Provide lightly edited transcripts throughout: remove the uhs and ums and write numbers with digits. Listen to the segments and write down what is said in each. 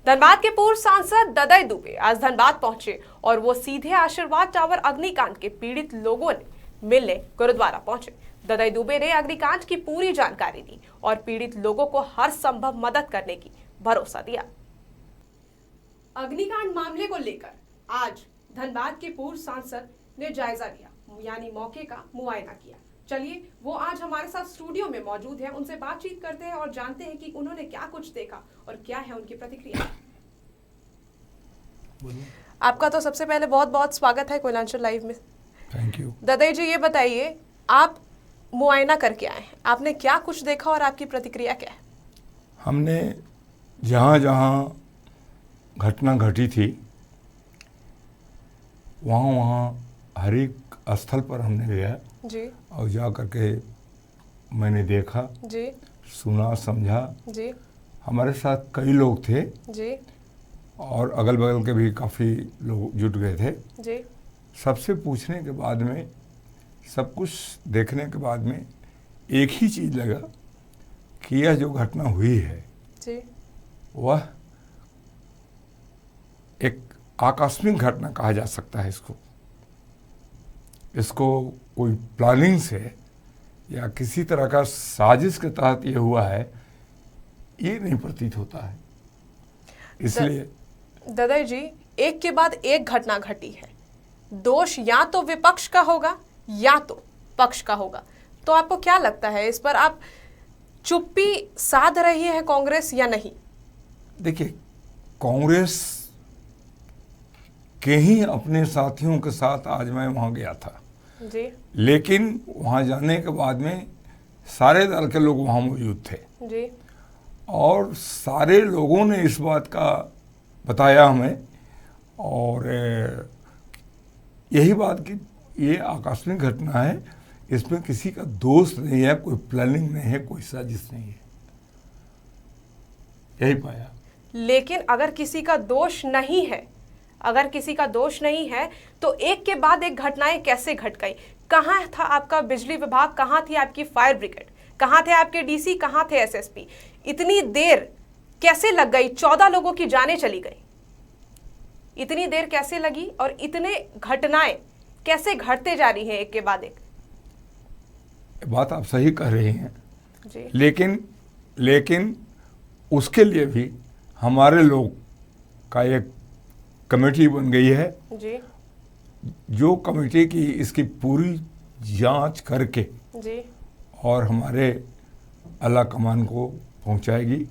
धनबाद के पूर्व सांसद ददई दुबे आज धनबाद पहुंचे और वो सीधे आशीर्वाद टावर अग्निकांड के पीड़ित लोगों ने मिलने गुरुद्वारा पहुंचे। ददई दुबे ने अग्निकांड की पूरी जानकारी दी और पीड़ित लोगों को हर संभव मदद करने की भरोसा दिया। अग्निकांड मामले को लेकर आज धनबाद के पूर्व सांसद ने जायजा लिया, यानी मौके का मुआयना किया। चलिए वो आज हमारे साथ स्टूडियो में मौजूद है, उनसे बातचीत करते हैं और जानते हैं कि उन्होंने क्या कुछ देखा और क्या है उनकी प्रतिक्रिया। आपका तो सबसे पहले बहुत बहुत स्वागत है कोयलांचल लाइव में। Thank you. ददई जी, ये बताइए, आप मुआयना करके आए हैं, आपने क्या कुछ देखा और आपकी प्रतिक्रिया क्या है? हमने जहाँ जहाँ घटना घटी थी वहाँ हर एक स्थल पर हमने गया जी, और जा करके मैंने देखा जी, सुना समझा। जी, हमारे साथ कई लोग थे जी, और अगल बगल के भी काफ़ी लोग जुट गए थे। जी, सबसे पूछने के बाद में, सब कुछ देखने के बाद में एक ही चीज़ लगा कि यह जो घटना हुई है जी, वह एक आकस्मिक घटना कहा जा सकता है। इसको कोई प्लानिंग से या किसी तरह का साजिश के तहत ये हुआ है, ये नहीं प्रतीत होता है। इसलिए ददई जी, एक के बाद एक घटना घटी है, दोष या तो विपक्ष का होगा या तो पक्ष का होगा। तो आपको क्या लगता है, इस पर आप चुप्पी साध रही है कांग्रेस या नहीं? देखिए, कांग्रेस के ही अपने साथियों के साथ आज मैं वहाँ गया था जी, लेकिन वहाँ जाने के बाद में सारे दल के लोग वहाँ मौजूद थे जी, और सारे लोगों ने इस बात का बताया हमें और यही बात कि ये आकस्मिक घटना है, इसमें किसी का दोष नहीं है, कोई प्लानिंग नहीं है, कोई साजिश नहीं है, यही पाया। लेकिन अगर किसी का दोष नहीं है, अगर किसी का दोष नहीं है तो एक के बाद एक घटनाएं कैसे घट गई? कहाँ था आपका बिजली विभाग, कहाँ थी आपकी फायर ब्रिगेड, कहाँ थे आपके डीसी, कहाँ थे एसएसपी? इतनी देर कैसे लग गई? 14 लोगों की जानें चली गई, इतनी देर कैसे लगी और इतने घटनाएं कैसे घटते जा रही हैं एक के बाद एक? बात आप सही कह रहे हैं जी, लेकिन उसके लिए भी हमारे लोग का एक कमेटी बन गई है जी, जो कमेटी की इसकी पूरी जांच करके जी, और हमारे आला कमान को पहुंचाएगी।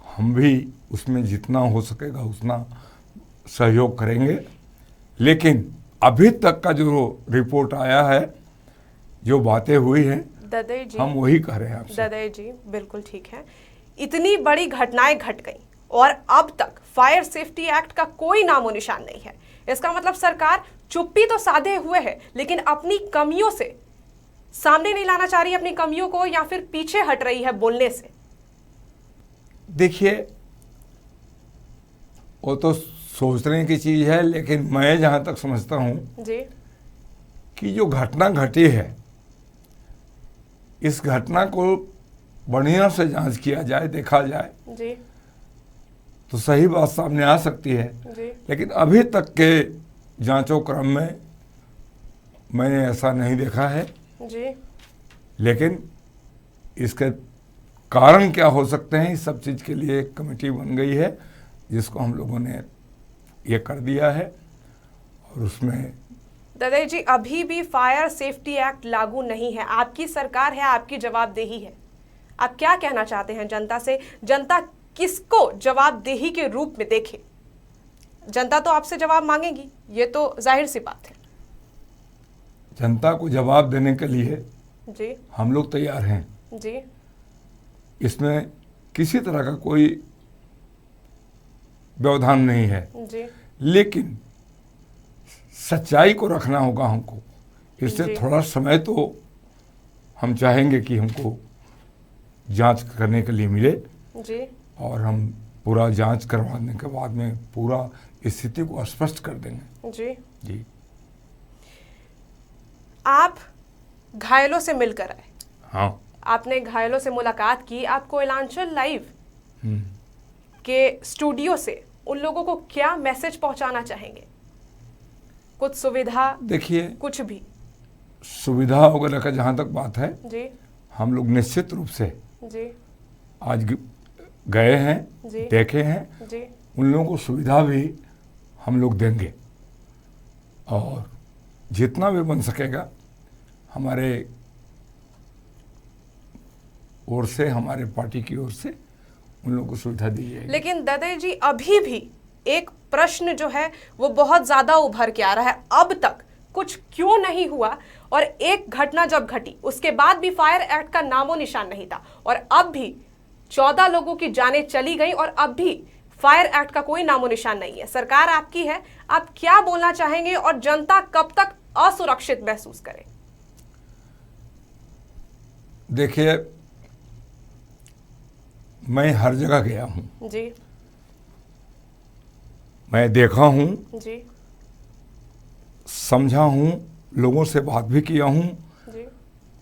हम भी उसमें जितना हो सकेगा उतना सहयोग करेंगे। लेकिन अभी तक का जो रिपोर्ट आया है, जो बातें हुई हैं, ददई जी, हम वही कह रहे हैं आपसे। ददई जी, बिल्कुल ठीक है। इतनी बड़ी घटनाएं घट गई और अब तक फायर सेफ्टी एक्ट का कोई नामो निशान नहीं है। इसका मतलब सरकार चुप्पी तो साधे हुए है, लेकिन अपनी कमियों से सामने नहीं लाना चाह रही, अपनी कमियों को, या फिर पीछे हट रही है बोलने से। देखिए, वो तो सोचने की चीज़ है, लेकिन मैं जहाँ तक समझता हूँ जी, कि जो घटना घटी है, इस घटना को बढ़िया से जांच किया जाए, देखा जाए, जी, तो सही बात सामने आ सकती है। जी, लेकिन अभी तक के जांचों क्रम में मैंने ऐसा नहीं देखा है। जी, लेकिन इसके कारण क्या हो सकते हैं, इस सब चीज़ के लिए एक कमेटी बन गई है जिसको हम लोगों ने ये कर दिया है और उसमें। ददई जी, अभी भी फायर सेफ्टी एक्ट लागू नहीं है, आपकी सरकार है, आपकी जवाबदेही है। आप क्या कहना चाहते हैं जनता से? जनता किसको जवाबदेही के रूप में देखे? जनता तो आपसे जवाब मांगेगी, ये तो जाहिर सी बात है। जनता को जवाब देने के लिए जी, हम लोग तैयार हैं। जी, इसमें किसी तरह का कोई व्यवधान नहीं है, जी, लेकिन सच्चाई को रखना होगा हमको। इससे जी, थोड़ा समय तो हम चाहेंगे कि हमको जांच करने के लिए मिले जी, और हम पूरा जांच करवाने के बाद में पूरा स्थिति को स्पष्ट कर देंगे। जी। जी, आप घायलों से मिलकर आए, हाँ, आपने घायलों से मुलाकात की, आप कोयलांचल लाइव के स्टूडियो से उन लोगों को क्या मैसेज पहुंचाना चाहेंगे? कुछ सुविधा, देखिए, कुछ भी सुविधा वगैरह का जहाँ तक बात है, जी हम लोग निश्चित रूप से जी आज गए हैं, जी देखे हैं, जी उन लोगों को सुविधा भी हम लोग देंगे और जितना भी बन सकेगा हमारे ओर से, हमारे पार्टी की ओर से उन लोगों को सुविधा दी जाएगी। लेकिन ददे जी, अभी भी एक प्रश्न जो है वो बहुत ज्यादा उभर के आ रहा है, अब तक कुछ क्यों नहीं हुआ? और एक घटना जब घटी उसके बाद भी फायर एक्ट का नामो निशान नहीं था, और अब भी 14 लोगों की जानें चली गई और अब भी फायर एक्ट का कोई नामो निशान नहीं है। सरकार आपकी है, आप क्या बोलना चाहेंगे और जनता कब तक असुरक्षित महसूस करे? देखिए, मैं हर जगह गया हूं, जी मैं देखा हूं, जी समझा हूं, लोगों से बात भी किया हूं, जी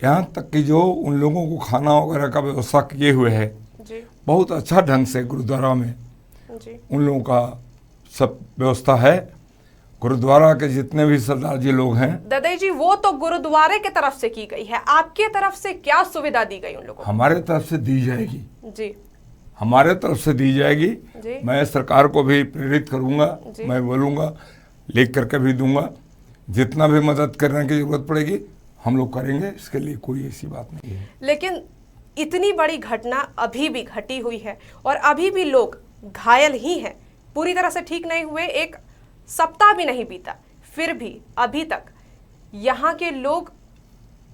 यहाँ तक कि जो उन लोगों को खाना वगैरह का व्यवस्था किए हुए है जी बहुत अच्छा ढंग से गुरुद्वारा में जी उन लोगों का सब व्यवस्था है। गुरुद्वारा के जितने भी सरदार जी लोग हैं, ददे जी, वो तो गुरुद्वारे की तरफ से की गई है, आपके तरफ से क्या सुविधा दी गई उन लोगों हमारे तरफ से दी जाएगी, को? जी हमारे तरफ से दी जाएगी। जी मैं सरकार को भी प्रेरित करूंगा, जी। मैं बोलूंगा, लिख करके भी दूंगा, जितना भी मदद करने की जरूरत पड़ेगी हम लोग करेंगे, इसके लिए कोई ऐसी बात नहीं है। लेकिन इतनी बड़ी घटना अभी भी घटी हुई है और अभी भी लोग घायल ही हैं, पूरी तरह से ठीक नहीं हुए, एक सप्ताह भी नहीं बीता, फिर भी अभी तक यहाँ के लोग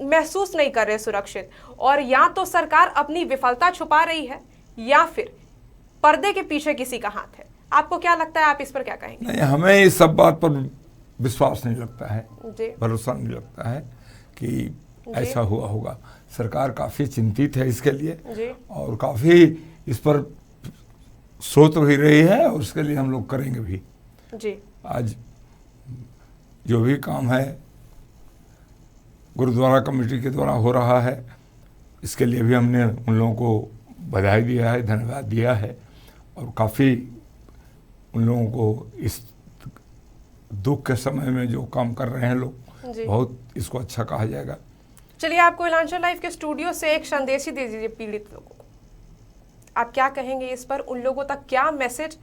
महसूस नहीं कर रहे सुरक्षित। और या तो सरकार अपनी विफलता छुपा रही है या फिर पर्दे के पीछे किसी का हाथ है। आपको क्या लगता है, आप इस पर क्या कहेंगे? नहीं, हमें इस सब बात पर विश्वास नहीं लगता है, जी भरोसा नहीं लगता है कि ऐसा हुआ होगा। सरकार काफ़ी चिंतित है इसके लिए जी और काफ़ी इस पर सोच भी रही है और उसके लिए हम लोग करेंगे भी। जी आज जो भी काम है गुरुद्वारा कमेटी के द्वारा हो रहा है, इसके लिए भी हमने उन लोगों को बधाई दिया है, धन्यवाद दिया है और काफ़ी उन लोगों को इस दुख के समय में जो काम कर रहे हैं लोग, जी। बहुत इसको अच्छा कहा जाएगा। चलिए, आपको इलांचल लाइव के स्टूडियो से एक संदेश ही दे दीजिए पीड़ित लोगों को। आप क्या कहेंगे इस पर? उन लोगों तक क्या मैसेज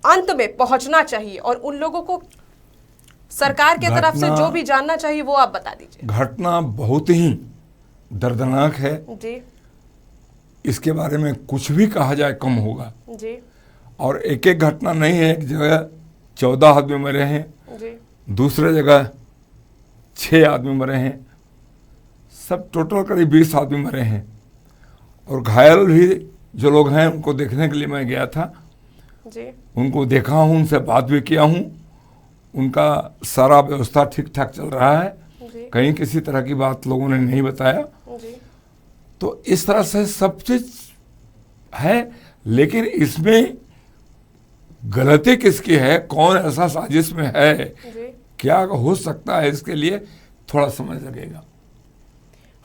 अंत में पहुंचना चाहिए और उन लोगों को सरकार के तरफ से जो भी जानना चाहिए वो आप बता दीजिए। घटना बहुत ही दर्दनाक है, जी इसके बारे में कुछ भी कहा जाए कम होगा। जी और एक एक घटना नहीं है, एक जगह 14 आदमी मरे हैं, जी दूसरे जगह 6 आदमी मरे हैं, सब टोटल करीब 20 आदमी मरे हैं। और घायल भी जो लोग हैं उनको देखने के लिए मैं गया था, जी उनको देखा हूँ, उनसे बात भी किया हूँ, उनका सारा व्यवस्था ठीक ठाक चल रहा है, जी कहीं किसी तरह की बात लोगों ने नहीं बताया। जी तो इस तरह से सब चीज है, लेकिन इसमें गलती किसकी है, कौन ऐसा साजिश में है, जी क्या हो सकता है, इसके लिए थोड़ा समय लगेगा।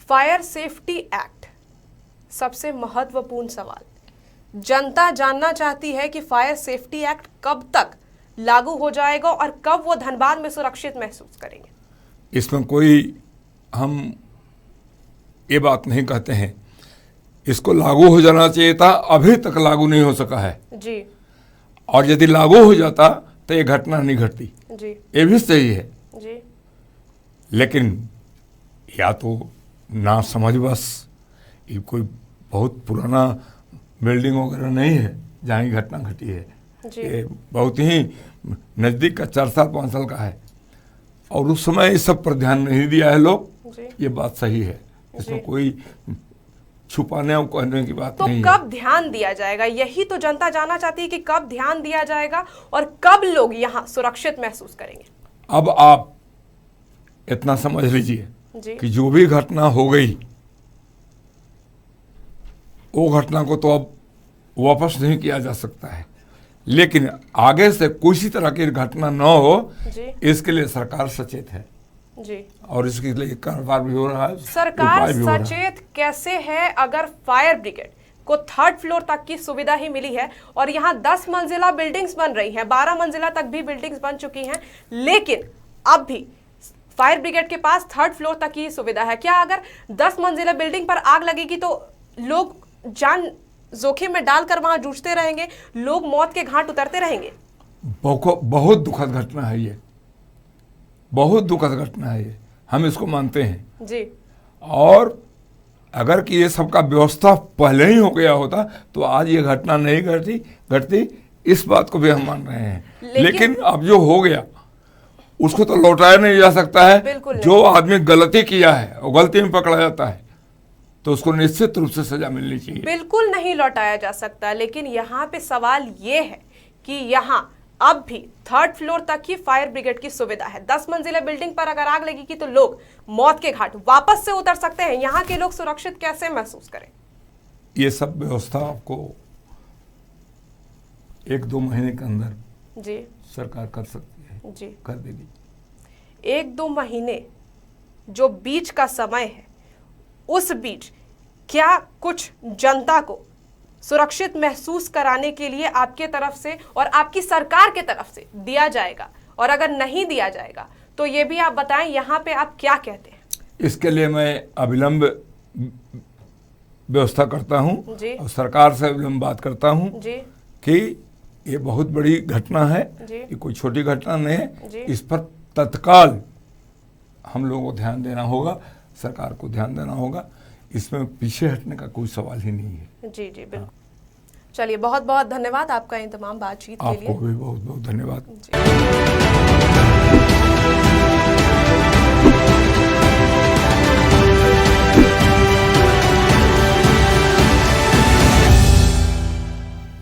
फायर सेफ्टी एक्ट सबसे महत्वपूर्ण सवाल, जनता जानना चाहती है कि फायर सेफ्टी एक्ट कब तक लागू हो जाएगा और कब वो धनबाद में सुरक्षित महसूस करेंगे। इसमें कोई हम ये बात नहीं कहते हैं, इसको लागू हो जाना चाहिए था, अभी तक लागू नहीं हो सका है, जी और यदि लागू हो जाता तो ये घटना नहीं घटती, जी ये भी सही है। जी लेकिन या तो ना समझ बस, ये कोई बहुत पुराना बिल्डिंग वगैरह नहीं है जहाँ ये घटना घटी है, जी ये बहुत ही नज़दीक का 4 साल 5 साल का है और उस समय इस सब पर ध्यान नहीं दिया है लोग, जी ये बात सही है, इसमें जी। कोई छुपाने और कहने की बात तो नहीं है। कब ध्यान दिया जाएगा, यही तो जनता जानना चाहती है कि कब ध्यान दिया जाएगा और कब लोग यहाँ सुरक्षित महसूस करेंगे। अब आप इतना समझ लीजिए जी कि जो भी घटना हो गई वो घटना को तो अब वापस नहीं किया जा सकता है, लेकिन आगे से किसी तरह की घटना न हो, जी इसके लिए सरकार सचेत है जी और इसके लिए कारोबार भी हो रहा है, सरकार उपाय भी हो रहा है। सचेत कैसे है अगर फायर ब्रिगेड को 3rd फ्लोर तक की सुविधा ही मिली है और यहाँ 10 मंजिला बिल्डिंग्स बन रही हैं, 12 मंजिला तक भी बिल्डिंग्स बन चुकी हैं, लेकिन अब भी फायर ब्रिगेड के पास 3rd फ्लोर तक की सुविधा है। क्या अगर 10 मंजिला बिल्डिंग पर आग लगेगी तो लोग जान जोखिम में डालकर वहां जूझते रहेंगे, लोग मौत के घाट उतरते रहेंगे? बहुत दुखद घटना है ये, बहुत दुखद घटना है ये, हम इसको मानते हैं जी। और अगर कि ये सबका व्यवस्था पहले ही हो गया होता तो आज ये घटना नहीं घटती, इस बात को भी हम मान रहे हैं। लेकिन अब जो हो गया उसको तो लौटाया नहीं जा सकता है। जो आदमी गलती किया है और गलती में पकड़ा जाता है तो उसको निश्चित रूप से सजा मिलनी चाहिए। बिल्कुल नहीं लौटाया जा सकता, लेकिन यहाँ पे सवाल ये है कि यहाँ अब भी 3rd फ्लोर तक ही फायर ब्रिगेड की सुविधा है। 10 मंजिला बिल्डिंग पर अगर आग लगेगी तो लोग मौत के घाट वापस से उतर सकते हैं। यहाँ के लोग सुरक्षित कैसे महसूस करें? ये सब व्यवस्था आपको 1-2 महीने के अंदर जी सरकार कर सकती है, जी कर देगी। 1-2 महीने जो बीच का समय है, उस बीच क्या कुछ जनता को सुरक्षित महसूस कराने के लिए आपके तरफ से और आपकी सरकार के तरफ से दिया जाएगा? और अगर नहीं दिया जाएगा तो ये भी आप बताएं, यहाँ पे आप क्या कहते हैं? इसके लिए मैं अविलंब व्यवस्था करता हूँ जी। और सरकार से अविलंब बात करता हूँ जी। कि ये बहुत बड़ी घटना है, जी। ये कोई छोटी घटना नहीं है। जी। इस पर तत्काल हम लोगों को ध्यान देना होगा, सरकार को ध्यान देना होगा, इसमें पीछे हटने का कोई सवाल ही नहीं है। जी जी बिल्कुल। चलिए, बहुत बहुत धन्यवाद आपका इन तमाम बातचीत के लिए। आपको भी बहुत बहुत धन्यवाद। जी।